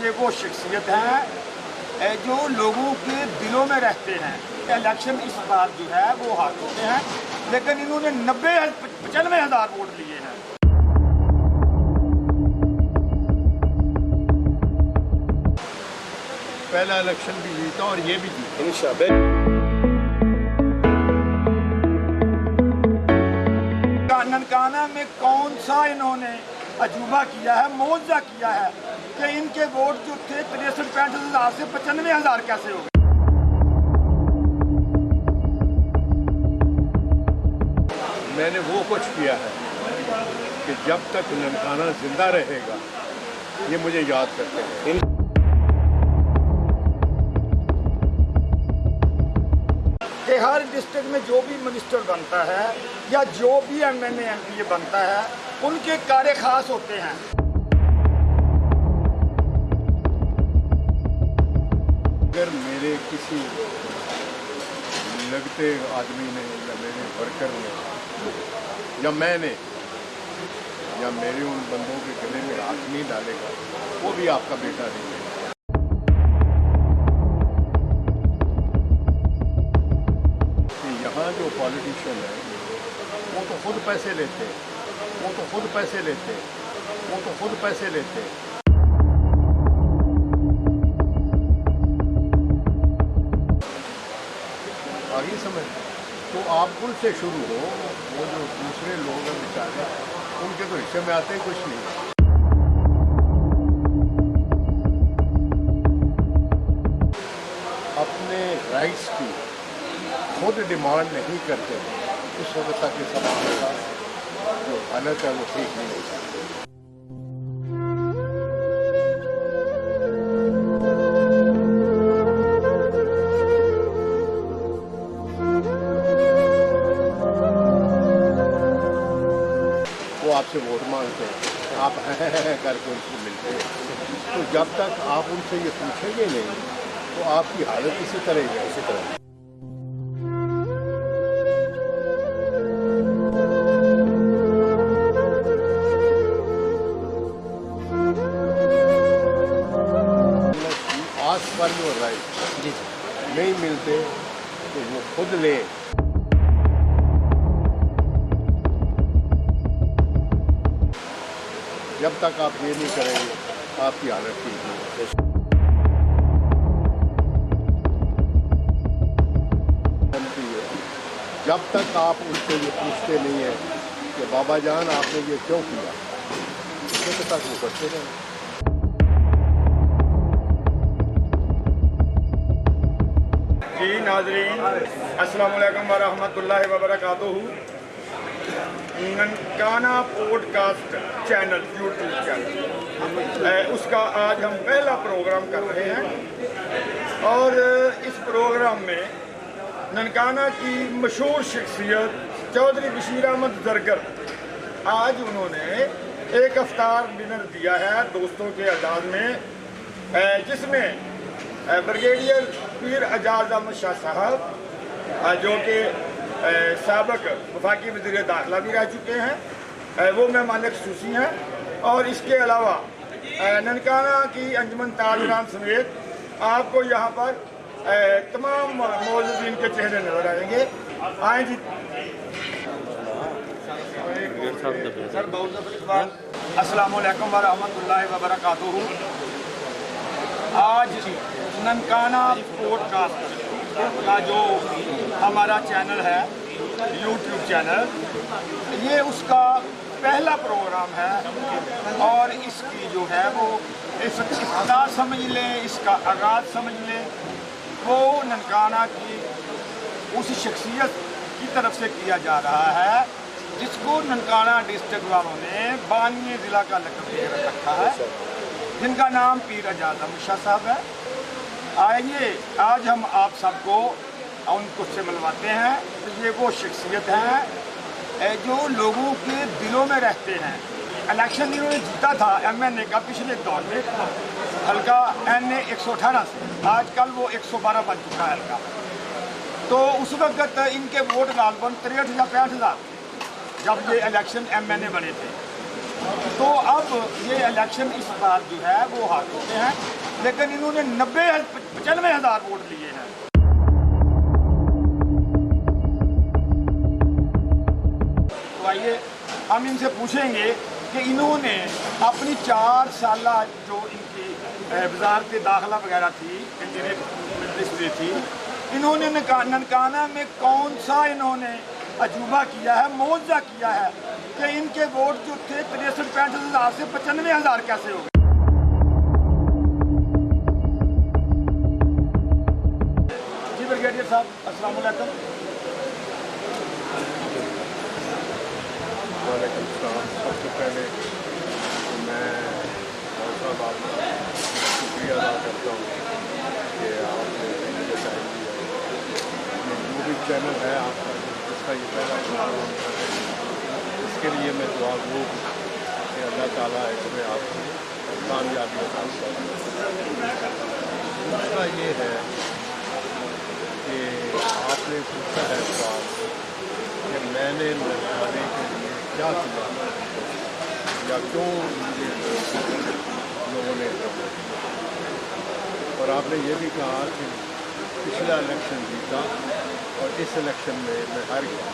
ये वो शख्सियत हैं जो लोगों के दिलों में रहते हैं। इलेक्शन इस बार जो है वो हार चुके हैं, लेकिन इन्होंने 95,000 वोट लिए हैं। पहला इलेक्शन भी जीता और ये भी जीता इंशाअल्लाह। ननकाना में कौन सा इन्होंने अजूबा किया है, मौजा किया है कि इनके वोट जो थे 63-65,000 से 95,000 कैसे हो गए। मैंने वो कुछ किया है कि जब तक ननकाना जिंदा रहेगा ये मुझे याद करते हैं। कि हर डिस्ट्रिक्ट में जो भी मिनिस्टर बनता है या जो भी MNA MPA बनता है उनके कार्य खास होते हैं। अगर मेरे किसी लगते आदमी ने या मेरे वर्कर ने या मैंने या मेरे उन बंदों के गले में हाथ नहीं डालेगा वो भी आपका बेटा नहीं है। यहाँ जो पॉलिटिशियन है वो तो खुद पैसे लेते हैं, वो तो खुद पैसे लेते हैं, वो तो खुद पैसे लेते हैं। आगे समझ तो आप कुल से शुरू हो, वो जो दूसरे लोग हैं बेचारे उनके तो हिस्से में आते ही कुछ नहीं। अपने राइट्स की खुद डिमांड नहीं करते उस वक्त तक ये समाज का जो हालत है वो ठीक नहीं होता। वो आपसे वोट मांगते हैं, आप करके उनको मिलते हैं, तो जब तक आप उनसे ये पूछेंगे नहीं तो आपकी हालत इसी तरह है। इसी तरह पर जो राइट नहीं मिलते तो वो खुद ले। जब तक आप ये नहीं करेंगे आपकी हालत ठीक नहीं है। जब तक आप उनसे ये पूछते नहीं हैं कि बाबा जान आपने ये क्यों किया, तब तक वो करते रहें। जी नाज़रीन, अस्सलाम वालेकुम व रहमतुल्लाहि व बरकातुहू। Nankana podcast channel, YouTube channel, उसका आज हम पहला प्रोग्राम कर रहे हैं और इस प्रोग्राम में ननकाना की मशहूर शख्सियत चौधरी बशीर अहमद ज़रगर, आज उन्होंने एक इफ्तार डिनर दिया है दोस्तों के एजाज़ में, जिसमें ब्रिगेडियर पीर एजाज अहमद शाह साहब जो कि साबिक वफाकी वज़ीर दाखिला भी रह चुके हैं, वो मेहमान ख़ुसूसी हैं, और इसके अलावा ननकाना की अंजुमन ताजरान समेत आपको यहाँ पर तमाम मौजूदीन के चेहरे नजर आएंगे। आए जी अस्सलाम वालेकुम व रहमतुल्लाहि व बरकातुहू। आज ननकाना पॉडकास्ट का जो हमारा चैनल है, यूट्यूब चैनल, ये उसका पहला प्रोग्राम है और इसकी जो है वो इफ्तिताह समझ लें, इसका आगाज़ समझ लें, वो ननकाना की उस शख्सियत की तरफ से किया जा रहा है जिसको ननकाना डिस्ट्रिक्ट वालों ने बानी ज़िला का लक़ब दे रखा है, जिनका नाम पीर एजाज अहमद शाह साहब है। आइए आज हम आप सबको उनको से मिलवाते हैं। तो ये वो शख्सियत हैं जो लोगों के दिलों में रहते हैं। इलेक्शन इन्होंने जीता था MNA का पिछले दौर में, हल्का NA 118 से, आजकल वो 112 बन चुका है हल्का। तो उस वक्त इनके वोट गालबन 63 या 65,000 जब ये इलेक्शन MNA बने थे। तो अब ये इलेक्शन इस बार जो है वो हार चुके हैं, लेकिन इन्होंने 95,000 वोट लिए हैं। तो आइए हम इनसे पूछेंगे कि इन्होंने अपनी 4 साल जो इनकी वजारत दाखिला वगैरह थी, मिनिस्ट्री थी, इन्होंने ननकाना में कौन सा इन्होंने अजूबा किया है, मुआवजा किया है कि इनके वोट जो थे 63-65,000 से 95,000 कैसे हो गए। जी ब्रिगेडियर साहब, अस्सलाम वालेकुम। वालेकुम सलाम। सबसे पहले मैं साहब आपका शुक्रिया अदा करता हूँ कि आपने मुझे टाइम दिया। जो भी चैनल है आपका जिसका ये पहला प्रोग्राम है, इसके लिए मैं दुआ गो कि अल्लाह ताला इसमें आपको कामयाबी अता फरमाए। दूसरा ये है कि आपने पूछा है सवाल कि मैंने ननकाने के लिए क्या किया या क्यों मुझे लोगों ने, और आपने ये भी कहा कि पिछला इलेक्शन जीता और इस इलेक्शन में मैं हार गया।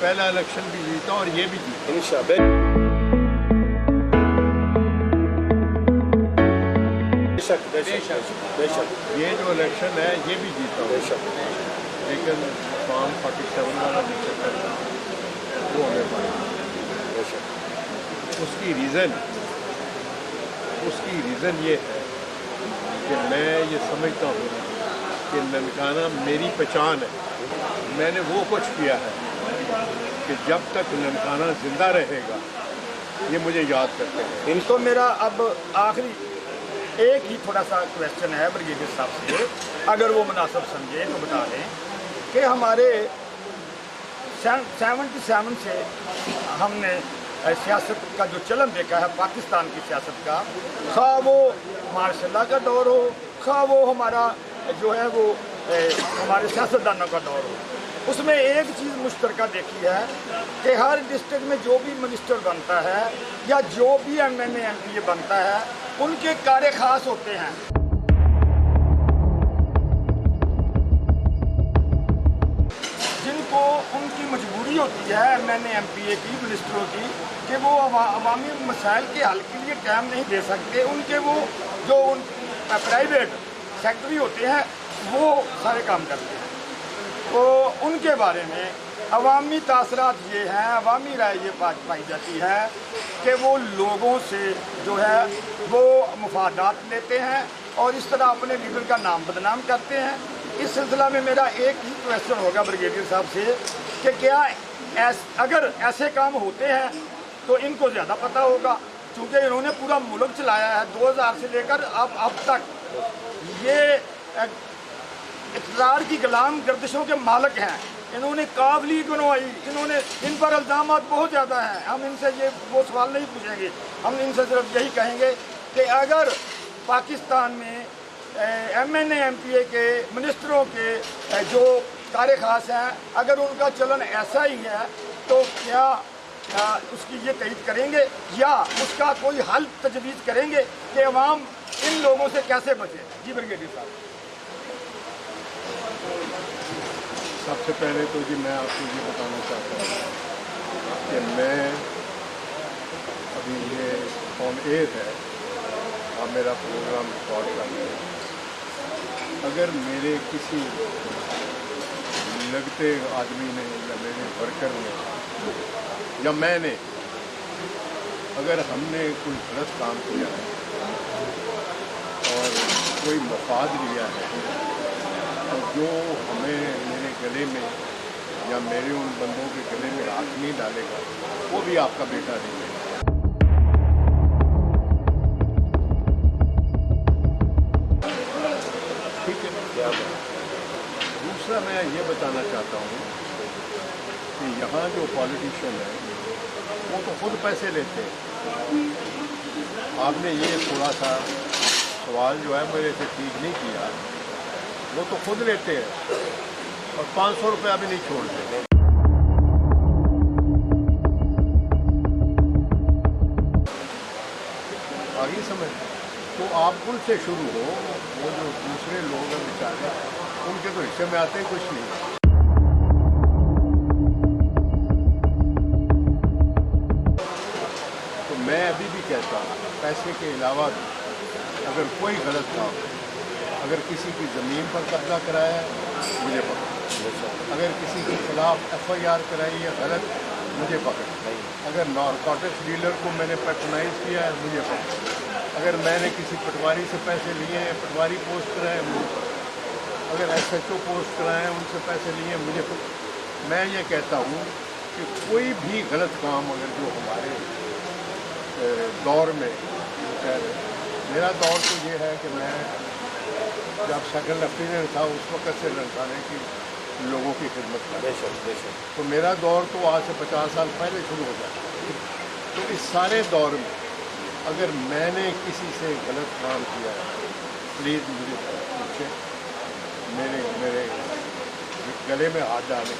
पहला इलेक्शन भी जीता और ये भी जीता इंशाअल्लाह। बेशक ये जो इलेक्शन है ये भी जीता हूँ, लेकिन फॉर्म 47 वाला जो चक्कर था वो हमें पाया। उसकी रीज़न ये है कि मैं ये समझता हूँ कि ननकाना मेरी पहचान है। मैंने वो कुछ किया है कि जब तक ननकाना ज़िंदा रहेगा ये मुझे याद करते हैं। इनको मेरा अब आखिरी एक ही थोड़ा सा क्वेश्चन है ब्रिगेडियर साहब से, अगर वो मुनासिब समझे तो बता दें कि हमारे 77 से हमने सियासत का जो चलन देखा है पाकिस्तान की सियासत का, खा वो मार्शल्ला का दौर हो, खा वो हमारा जो है वो हमारे सियासतदानों का दौर हो, उसमें एक चीज़ मुश्तरका देखी है कि हर डिस्ट्रिक्ट में जो भी मिनिस्टर बनता है या जो भी MNA MPA बनता है उनके कार्य खास होते हैं। जिनको उनकी मजबूरी होती है MNA MPA की, मिनिस्टरों की, कि वो अवामी मसाइल के हल के लिए टाइम नहीं दे सकते, उनके वो जो प्राइवेट सेक्रेटरी होते हैं वो सारे काम करते हैं। तो उनके बारे में अवामी तासरात ये हैं, अवामी राय ये पाई जाती है कि वो लोगों से जो है वो मुफादात लेते हैं और इस तरह अपने लीडर का नाम बदनाम करते हैं। इस सिलसिला में मेरा एक ही क्वेश्चन होगा ब्रिगेडियर साहब से कि क्या अगर ऐसे काम होते हैं तो इनको ज़्यादा पता होगा, क्योंकि इन्होंने पूरा मुल्क चलाया है 2000 से लेकर अब तक। ये इक़्तिदार की गुलाम गर्दिशों के मालिक हैं, इन्होंने काबली बनवाई, इन्होंने इन पर इल्ज़ामात बहुत ज़्यादा हैं। हम इनसे ये वो सवाल नहीं पूछेंगे, हम इनसे सिर्फ यही कहेंगे कि अगर पाकिस्तान में MNA MPA के मिनिस्टरों के जो कार्य खास हैं, अगर उनका चलन ऐसा ही है तो क्या उसकी ये तईद करेंगे या उसका कोई हल तजवीज़ करेंगे कि अवाम इन लोगों से कैसे बचे? जी ब्रिगेडियर साहब। सबसे पहले तो जी मैं आपको ये बताना चाहता हूँ कि मैं अभी ये ऑन एयर है, अब मेरा प्रोग्राम रिकॉर्ड कर रहे हैं। अगर मेरे किसी लगते आदमी ने या मेरे वर्कर ने या मैंने अगर हमने कोई गलत काम किया है और कोई मफाद लिया है तो जो हमें मेरे गले में या मेरे उन बंदों के गले में हाथ नहीं डालेगा वो भी आपका बेटा नहीं है। ठीक है, क्या दूसरा मैं ये बताना चाहता हूँ कि यहाँ जो पॉलिटिशियन है वो तो खुद पैसे लेते हैं। आपने ये थोड़ा सा सवाल जो है मेरे से ठीक नहीं किया, वो तो खुद लेते हैं और 500 रुपया भी नहीं छोड़ते। तो आप उनसे शुरू हो, वो जो दूसरे लोग हैं बेचारे, उनके तो हिस्से में आते ही कुछ नहीं। तो मैं अभी भी कहता हूँ, पैसे के अलावा भी अगर कोई गलत काम, अगर किसी की ज़मीन पर कब्जा कराया है मुझे पकड़, अगर किसी के खिलाफ FIR कराई है गलत मुझे पकड़, अगर नारकोटिक्स डीलर को मैंने पैट्रोनाइज किया है मुझे पकड़, अगर मैंने किसी पटवारी से पैसे लिए हैं, पटवारी पोस्ट कराए मुझे पकड़, अगर SHO पोस्ट कराए हैं उनसे पैसे लिए हैं मुझे पकड़। मैं ये कहता हूँ कि कोई भी गलत काम अगर जो हमारे दौर में जो कह रहे हैं, मेरा दौर तो ये है कि मैं जब सेकंड लेफ्टिनेंट था उस वक्त से लड़काने की लोगों की खिदमत कर, तो मेरा दौर तो आज से 50 साल पहले शुरू हो जाता। तो इस सारे दौर में अगर मैंने किसी से गलत काम किया है प्लीज़ मुझे पूछे, मेरे गले में हाथ डालें,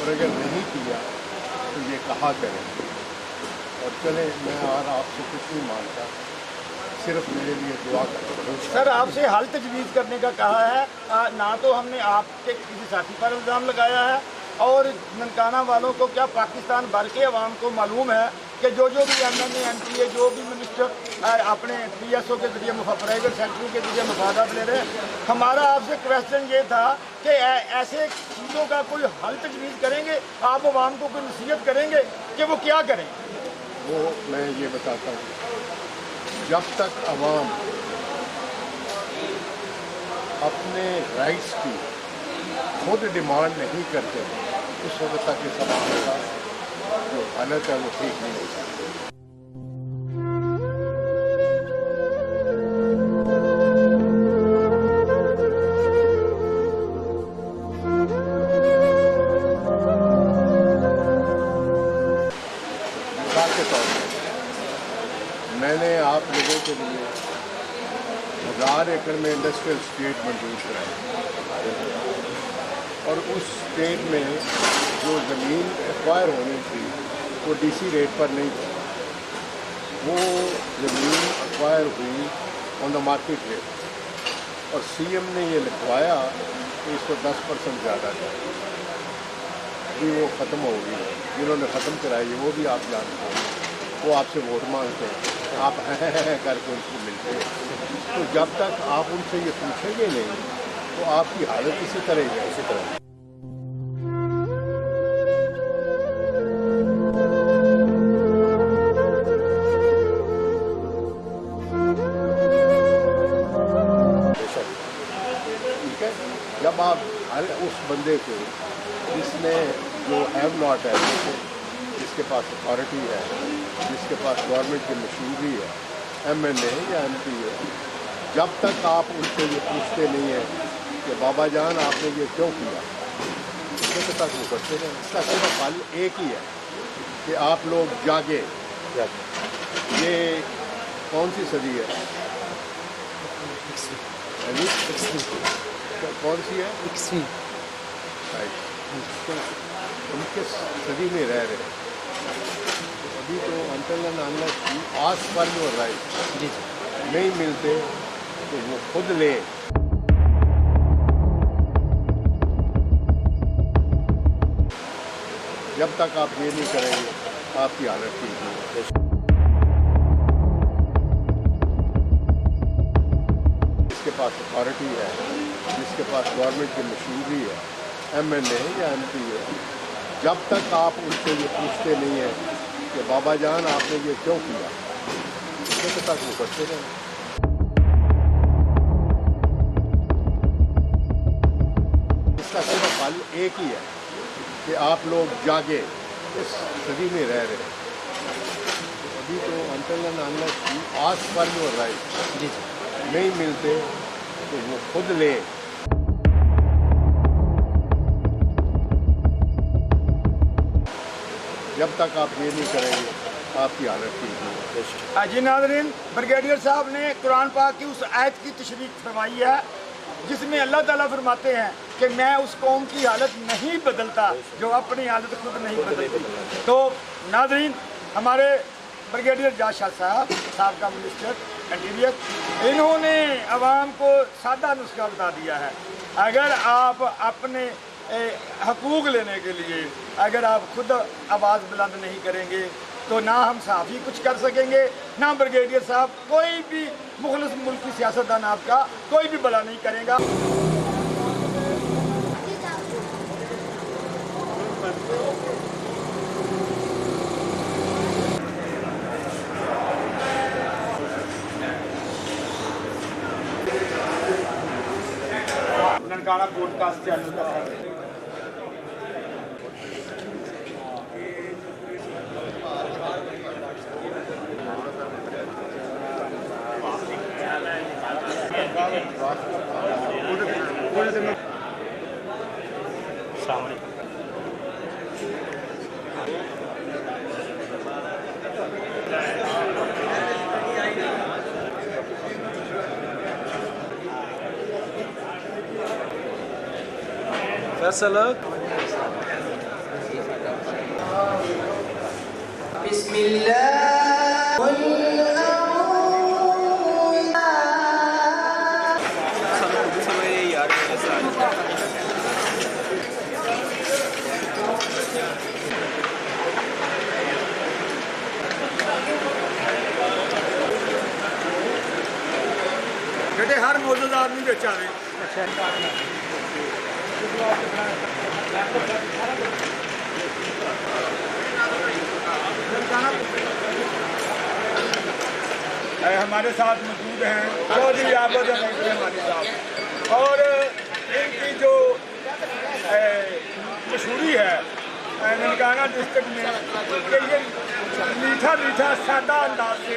और अगर नहीं किया तो ये कहा करें। और चले, मैं और आपसे कुछ नहीं मांगता, सिर्फ मेरे लिए दुआ करें। सर आपसे हल तजवीज़ करने का कहा है, ना तो हमने आपके किसी साथी पर इल्ज़ाम लगाया है, और ननकाना वालों को क्या पाकिस्तान भर के अवाम को मालूम है कि जो भी MNA MPA जो भी मिनिस्टर अपने PSO के ज़रिए प्राइवेट सेक्टर के ज़रिए मफादात ले रहे हैं। हमारा आपसे क्वेश्चन ये था कि ऐसे चीज़ों का कोई हल तजवीज़ करेंगे, आप अवाम को कोई नसीहत करेंगे कि वो क्या करें? वो मैं ये बताता हूँ, जब तक अवाम अपने राइट्स की खुद डिमांड नहीं करते उस वक्त तक इस समाज का जो हालत है वो ठीक नहीं हो सकती। मिसाल के तौर पर मैंने आप लोगों के लिए 1000 एकड़ में इंडस्ट्रियल स्टेट मंजूर कराई, और उस स्टेट में जो ज़मीन एक्वायर होनी थी वो DC रेट पर नहीं थी, वो ज़मीन एक्वायर हुई ऑन द मार्केट रेट, और CM ने ये लिखवाया कि इसको 10% ज़्यादा था। अभी वो ख़त्म हो गई, जिन्होंने ख़त्म कराई है वो भी आप जानते हैं, वो आपसे वोट मांगते हैं, आप हैं करके उनको मिलते हैं। तो जब तक आप उनसे ये पूछेंगे नहीं तो आपकी हालत इसी तरह ही है, इसी तरह। ठीक है, जब आप हर उस बंदे को जिसने जो हैव नॉट है, जिसके पास अथॉरिटी है, जिसके पास गवर्नमेंट की मशीनरी है, MNA या MPA, जब तक आप उनसे ये पूछते नहीं हैं कि बाबा जान आपने ये क्यों किया, उसके तक वो करते रहें। इसका सिर्फ हल एक ही है कि आप लोग जागे। ये कौन सी सदी है? कौन सी है? 21वीं। तो उनके सदी में रह रहे, तो अभी तो अंतल आस पर जो राइट नहीं मिलते तो वो खुद ले। जब तक आप ये नहीं करेंगे आपकी हालत ठीक नहीं है। जिसके पास अथॉरिटी है, जिसके पास गवर्नमेंट की मशीनरी है, MNA या MPA, जब तक आप उनसे ये पूछते नहीं हैं कि बाबा जान आपने ये क्यों किया, उसके तक वो करते रहें। इसका सिर्फ हल एक ही है कि आप लोग जागे। इस सदी में रह रहे, तो अभी तो अंतल आस पर जो राइट नहीं मिलते तो वो खुद ले। जब तक आप ये नहीं करेंगे आपकी हालत ठीक नहीं है। जी नाज़रीन, ब्रिगेडियर साहब ने कुरान पाक की उस आयत की तशरीह फरमाई है जिसमें अल्लाह ताला फरमाते हैं कि मैं उस कौम की हालत नहीं बदलता जो अपनी हालत खुद नहीं बदलती। तो नाज़रीन, हमारे ब्रिगेडियर जाशाह साहब का मिनिस्टर इंटीरियर। इन्होंने आवाम को सादा नुस्खा बता दिया है। अगर आप अपने हकूक़ लेने के लिए अगर आप खुद आवाज़ बुलंद नहीं करेंगे तो ना हम सहाफ़ी कुछ कर सकेंगे, ना ब्रिगेडियर साहब, कोई भी मुखलिस मुल्की सियासतदान आपका कोई भी भला नहीं करेगा। ननकाना पॉडकास्ट चैनल का फैसल बेटे हर मौजूदा आदमी बेचा रहे। हमारे साथ मौजूद हैं चौधरी आबद रहमानी साहब, और इनकी जो मशहूरी है ननकाना डिस्ट्रिक्ट में कि ये मीठा मीठा सादा अंदाज से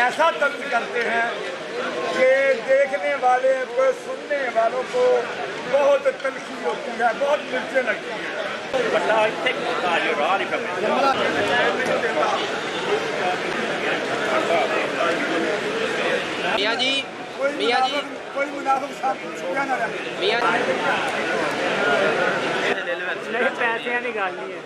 ऐसा तंत्र करते हैं कि देखने वाले को, सुनने वालों को बहुत तलखी होती है, बहुत मिर्चें लगती हैं। मियाँ जी, कोई मुनाफिक साहब छुपा ना रहे। मियाँ जी नहीं, पैसे निकालनी है।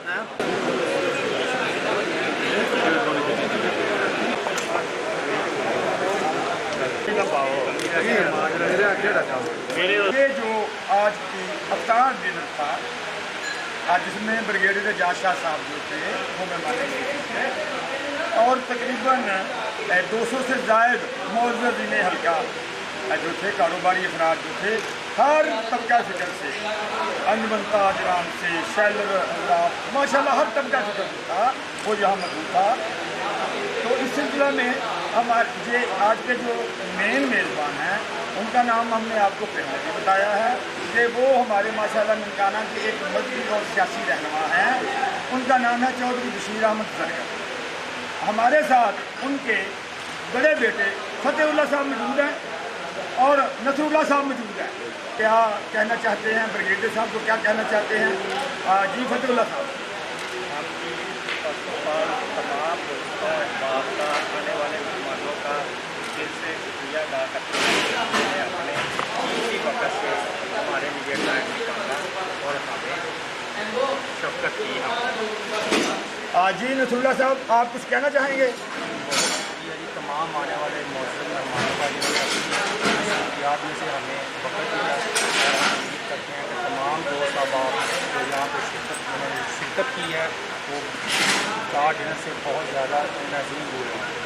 ये जो आज की अफ्तार डिनर था, आज जिसमें ब्रिगेडियर एजाज शाह साहब जो थे वो मेहमान थे, और तकरीबन 200 से ज़ायद मौजूद हल्का जो थे, कारोबारी अफराद जो थे, हर तबका फिक्र से, अंजमन ताजरान से, शैलर माशाल्लाह हर तबका फिक्र जो था वो यहाँ मौजूद था। तो इस सिलसिला में हमारे ये आज के जो मेन मेज़बान हैं उनका नाम हमने आपको पहले भी बताया है कि वो हमारे माशाल्लाह ननकाना के एक मजहबी और सियासी रहनुमा हैं। उनका नाम है चौधरी बशीर अहमद जरगर। हमारे साथ उनके बड़े बेटे फतेहुल्लाह साहब मौजूद हैं और नसरुल्लाह साहब मौजूद हैं। क्या कहना चाहते हैं ब्रिगेडियर साहब को, क्या कहना चाहते हैं? जी फतेहुल्लाह साहब। तमाम दोस्तों अहबाब का, आने वाले मेहमानों का दिल से शुक्रिया अदा करते हैं। अपने इसी वक्त से हमारे लिए टाइम निकाला और हमें शफकत की। जी नसरुल्लाह साहब, आप कुछ कहना चाहेंगे? जी तमाम आने वाले मौजूद मेहमानों का याद में से हमें वक्त दिया और हम उम्मीद करते हैं कि तमाम दोस्त अहबाब जो यहाँ पर शिरकत की है वो डिनर से बहुत ज़्यादा नज़ीर हुए हैं।